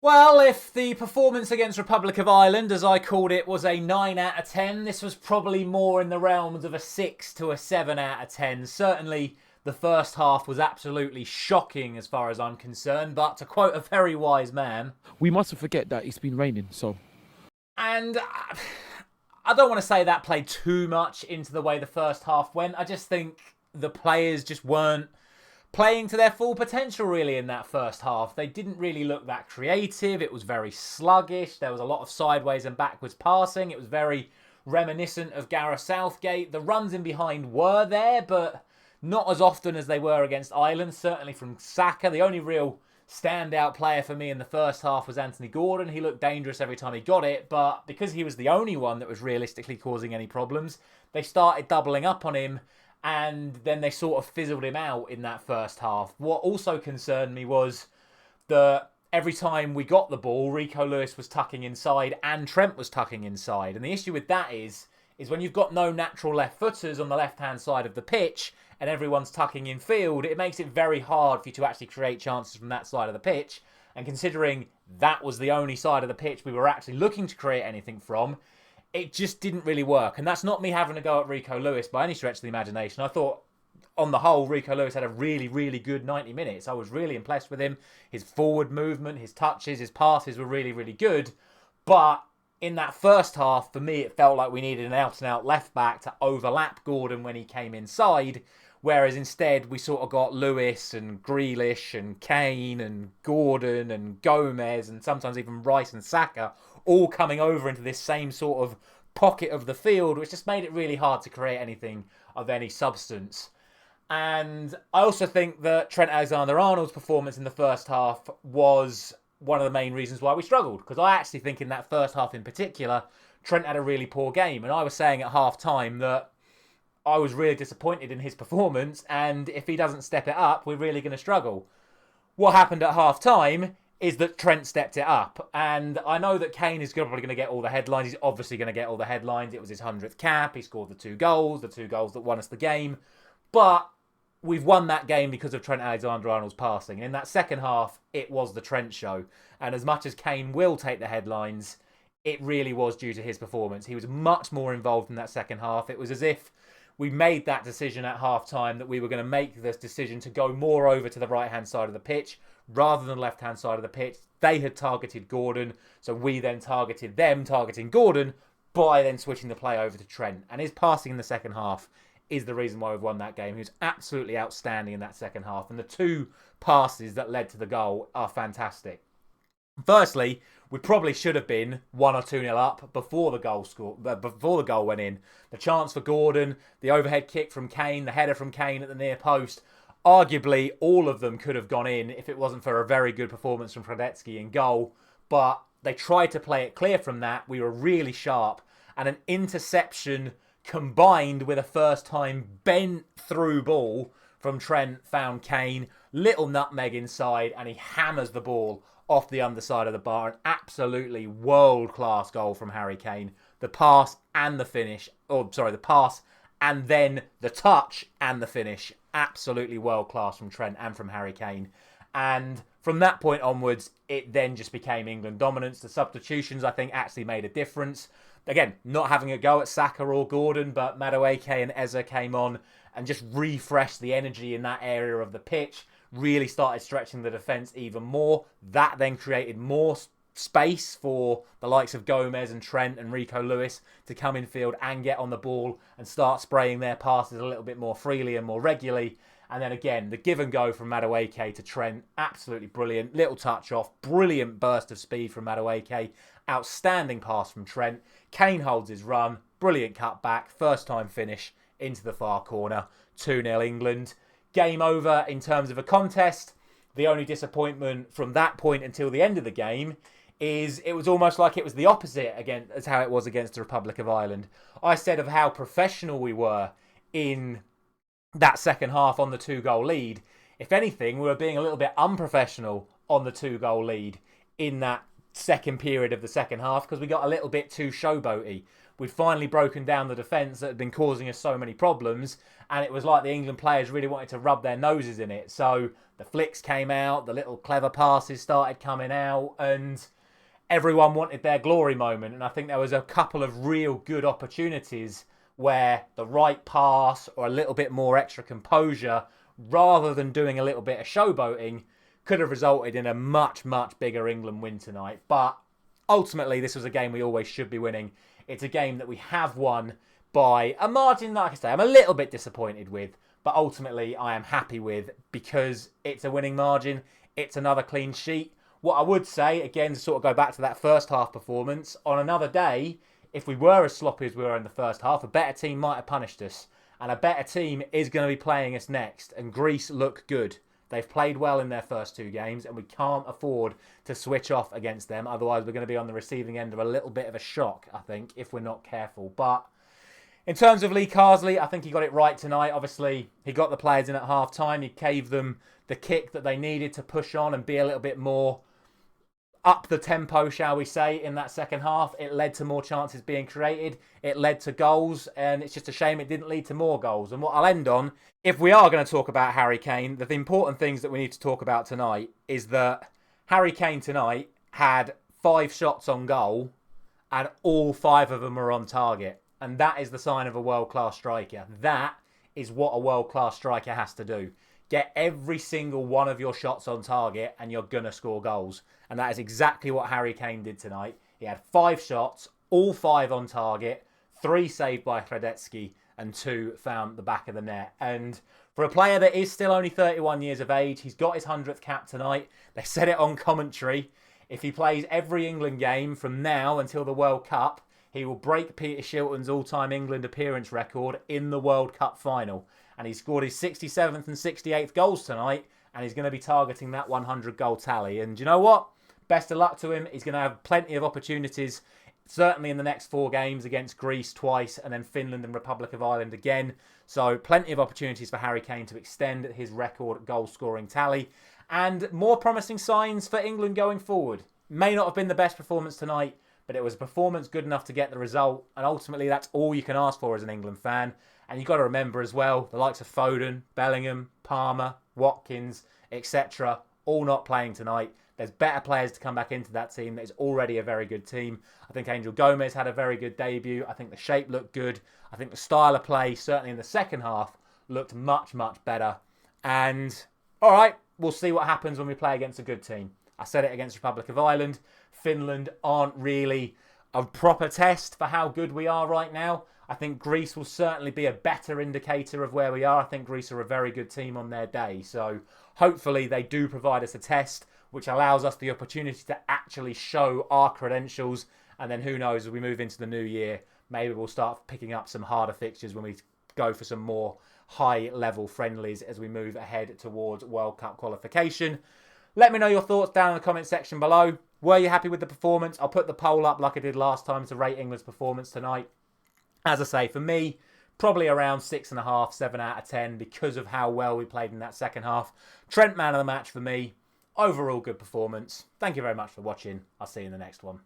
Well, if the performance against Republic of Ireland, as I called it, was a 9 out of 10, this was probably more in the realms of a 6 to a 7 out of 10. Certainly, the first half was absolutely shocking as far as I'm concerned, but to quote a very wise man... We mustn't forget that it's been raining, so... And I don't want to say that played too much into the way the first half went. I just think the players just weren't playing to their full potential, really, in that first half. They didn't really look that creative. It was very sluggish. There was a lot of sideways and backwards passing. It was very reminiscent of Gareth Southgate. The runs in behind were there, but not as often as they were against Ireland, certainly from Saka. The only real standout player for me in the first half was Anthony Gordon. He looked dangerous every time he got it, but because he was the only one that was realistically causing any problems, they started doubling up on him, and then they sort of fizzled him out in that first half. What also concerned me was that every time we got the ball, Rico Lewis was tucking inside and Trent was tucking inside. And the issue with that is when you've got no natural left footers on the left-hand side of the pitch and everyone's tucking in field, it makes it very hard for you to actually create chances from that side of the pitch. And considering that was the only side of the pitch we were actually looking to create anything from, it just didn't really work. And that's not me having to go at Rico Lewis by any stretch of the imagination. I thought, on the whole, Rico Lewis had a really, really good 90 minutes. I was really impressed with him. His forward movement, his touches, his passes were really, really good. But in that first half, for me, it felt like we needed an out-and-out left-back to overlap Gordon when he came inside. Whereas instead, we sort of got Lewis and Grealish and Kane and Gordon and Gomez and sometimes even Rice and Saka all coming over into this same sort of pocket of the field, which just made it really hard to create anything of any substance. And I also think that Trent Alexander-Arnold's performance in the first half was one of the main reasons why we struggled. Because I actually think in that first half in particular, Trent had a really poor game. And I was saying at half-time that I was really disappointed in his performance, and if he doesn't step it up, we're really going to struggle. What happened at half-time is that Trent stepped it up, and I know that Kane is probably going to get all the headlines. He's obviously going to get all the headlines. It was his 100th cap. He scored the two goals that won us the game. But we've won that game because of Trent Alexander-Arnold's passing. And in that second half, it was the Trent show. And as much as Kane will take the headlines, it really was due to his performance. He was much more involved in that second half. It was as if we made that decision at half-time that we were going to make this decision to go more over to the right-hand side of the pitch rather than left-hand side of the pitch. They had targeted Gordon, so we then targeted them, targeting Gordon, by then switching the play over to Trent. And his passing in the second half is the reason why we've won that game. He was absolutely outstanding in that second half. And the two passes that led to the goal are fantastic. Firstly, we probably should have been 1 or 2-0 up before the goal went in. The chance for Gordon, the overhead kick from Kane, the header from Kane at the near post. Arguably, all of them could have gone in if it wasn't for a very good performance from Fradetsky in goal. But they tried to play it clear from that. We were really sharp. And an interception combined with a first-time bent-through ball from Trent found Kane. Little nutmeg inside, and he hammers the ball off the underside of the bar. An absolutely world-class goal from Harry Kane. The pass and the finish. The pass and then the touch and the finish. Absolutely world-class from Trent and from Harry Kane. And from that point onwards, it then just became England dominance. The substitutions, I think, actually made a difference. Again, not having a go at Saka or Gordon, but Madueke and Eza came on and just refreshed the energy in that area of the pitch. Really started stretching the defence even more. That then created more space for the likes of Gomez and Trent and Rico Lewis to come in field and get on the ball and start spraying their passes a little bit more freely and more regularly. And then again, the give and go from Madueke to Trent, absolutely brilliant. Little touch off, brilliant burst of speed from Madueke. Outstanding pass from Trent. Kane holds his run, brilliant cut back, first time finish into the far corner. 2-0 England. Game over in terms of a contest. The only disappointment from that point until the end of the game is it was almost like it was the opposite again as how it was against the Republic of Ireland. I said of how professional we were in that second half on the 2-goal lead. If anything, we were being a little bit unprofessional on the 2-goal lead in that second period of the second half because we got a little bit too showboaty. We'd finally broken down the defence that had been causing us so many problems, and it was like the England players really wanted to rub their noses in it. So the flicks came out, the little clever passes started coming out, and everyone wanted their glory moment. And I think there was a couple of real good opportunities where the right pass or a little bit more extra composure, rather than doing a little bit of showboating, could have resulted in a much, much bigger England win tonight. But ultimately, this was a game we always should be winning. It's a game that we have won by a margin, like I say, I'm a little bit disappointed with, but ultimately I am happy with because it's a winning margin. It's another clean sheet. What I would say, again, to sort of go back to that first half performance, on another day, if we were as sloppy as we were in the first half, a better team might have punished us. And a better team is going to be playing us next. And Greece look good. They've played well in their first two games, and we can't afford to switch off against them. Otherwise, we're going to be on the receiving end of a little bit of a shock, I think, if we're not careful. But in terms of Lee Carsley, I think he got it right tonight. Obviously, he got the players in at half-time. He gave them the kick that they needed to push on and be a little bit more up the tempo, shall we say, in that second half. It led to more chances being created. It led to goals, and it's just a shame it didn't lead to more goals. And what I'll end on, if we are going to talk about Harry Kane, the important things that we need to talk about tonight is that Harry Kane tonight had 5 shots on goal, and all 5 of them were on target. And that is the sign of a world-class striker. That is what a world-class striker has to do. Get every single one of your shots on target and you're going to score goals. And that is exactly what Harry Kane did tonight. He had 5 shots, all 5 on target, 3 saved by Hradetsky and 2 found the back of the net. And for a player that is still only 31 years of age, he's got his 100th cap tonight. They said it on commentary. If he plays every England game from now until the World Cup, he will break Peter Shilton's all-time England appearance record in the World Cup final. And he scored his 67th and 68th goals tonight, and he's going to be targeting that 100-goal tally. And you know what? Best of luck to him. He's going to have plenty of opportunities, certainly in the next 4 games against Greece twice, and then Finland and Republic of Ireland again. So plenty of opportunities for Harry Kane to extend his record goal-scoring tally. And more promising signs for England going forward. May not have been the best performance tonight, but it was a performance good enough to get the result. And ultimately, that's all you can ask for as an England fan. And you've got to remember as well, the likes of Foden, Bellingham, Palmer, Watkins, etc., all not playing tonight. There's better players to come back into that team that is already a very good team. I think Angel Gomez had a very good debut. I think the shape looked good. I think the style of play, certainly in the second half, looked much, much better. And, all right, we'll see what happens when we play against a good team. I said it against Republic of Ireland. Finland aren't really a proper test for how good we are right now. I think Greece will certainly be a better indicator of where we are. I think Greece are a very good team on their day. So hopefully they do provide us a test which allows us the opportunity to actually show our credentials. And then who knows, as we move into the new year, maybe we'll start picking up some harder fixtures when we go for some more high-level friendlies as we move ahead towards World Cup qualification. Let me know your thoughts down in the comment section below. Were you happy with the performance? I'll put the poll up like I did last time to rate England's performance tonight. As I say, for me, probably around 6.5, 7 out of 10 because of how well we played in that second half. Trent, man of the match for me. Overall, good performance. Thank you very much for watching. I'll see you in the next one.